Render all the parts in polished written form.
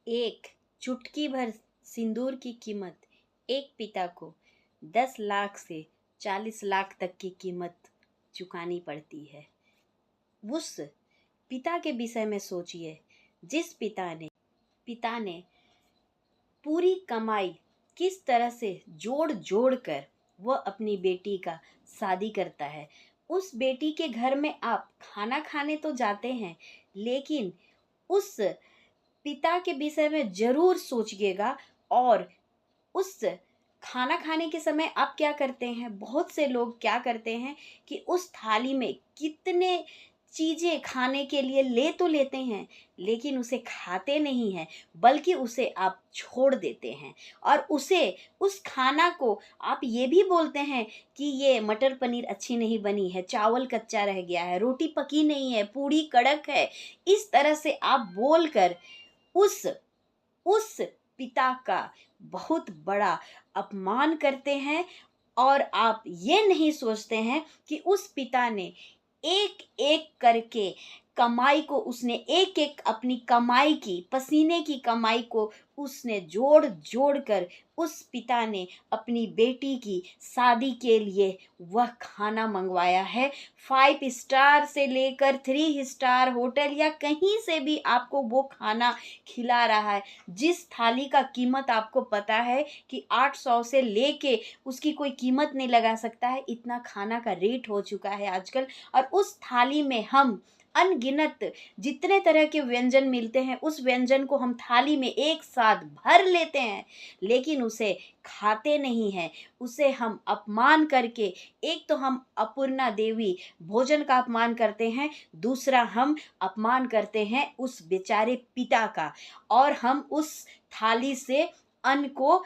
एक चुटकी भर सिंदूर की कीमत एक पिता को 10 लाख से 40 लाख तक की कीमत चुकानी पड़ती है। उस पिता के विषय में सोचिए जिस पिता ने पूरी कमाई किस तरह से जोड़ जोड़ कर वह अपनी बेटी का शादी करता है। उस बेटी के घर में आप खाना खाने तो जाते हैं, लेकिन उस पिता के विषय में जरूर सोचिएगा। और उस खाना खाने के समय आप क्या करते हैं, बहुत से लोग क्या करते हैं कि उस थाली में कितने चीज़ें खाने के लिए ले तो लेते हैं, लेकिन उसे खाते नहीं हैं, बल्कि उसे आप छोड़ देते हैं। और उस खाना को आप ये भी बोलते हैं कि ये मटर पनीर अच्छी नहीं बनी है, चावल कच्चा रह गया है, रोटी पकी नहीं है, पूड़ी कड़क है। इस तरह से आप बोलकर उस पिता का बहुत बड़ा अपमान करते हैं। और आप ये नहीं सोचते हैं कि उस पिता ने एक एक करके कमाई को, उसने एक एक अपनी कमाई की, पसीने की कमाई को उसने जोड़ जोड़ कर उस पिता ने अपनी बेटी की शादी के लिए वह खाना मंगवाया है। 5 स्टार से लेकर 3 स्टार होटल या कहीं से भी आपको वो खाना खिला रहा है, जिस थाली का कीमत आपको पता है कि 800 से लेके उसकी कोई कीमत नहीं लगा सकता है, इतना खाना का रेट हो चुका है आजकल। और उस थाली में हम अनगिनत जितने तरह के व्यंजन मिलते हैं, उस व्यंजन को हम थाली में एक साथ भर लेते हैं, लेकिन उसे खाते नहीं हैं। उसे हम अपमान करके, एक तो हम अन्नपूर्णा देवी भोजन का अपमान करते हैं, दूसरा हम अपमान करते हैं उस बेचारे पिता का, और हम उस थाली से अन्न को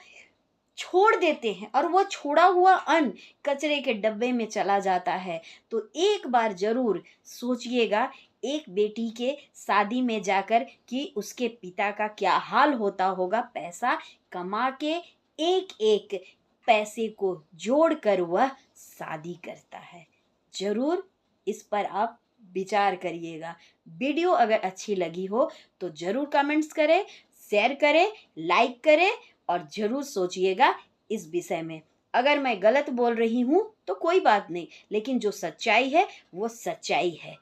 छोड़ देते हैं और वो छोड़ा हुआ अन्न कचरे के डब्बे में चला जाता है। तो एक बार जरूर सोचिएगा एक बेटी के शादी में जाकर कि उसके पिता का क्या हाल होता होगा। पैसा कमा के एक एक पैसे को जोड़कर वह शादी करता है। जरूर इस पर आप विचार करिएगा। वीडियो अगर अच्छी लगी हो तो जरूर कमेंट्स करें, शेयर करें, लाइक करें और जरूर सोचिएगा इस विषय में। अगर मैं गलत बोल रही हूँ तो कोई बात नहीं, लेकिन जो सच्चाई है वो सच्चाई है।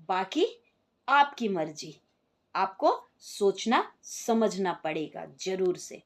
बाकी आपकी मर्जी, आपको सोचना समझना पड़ेगा जरूर से।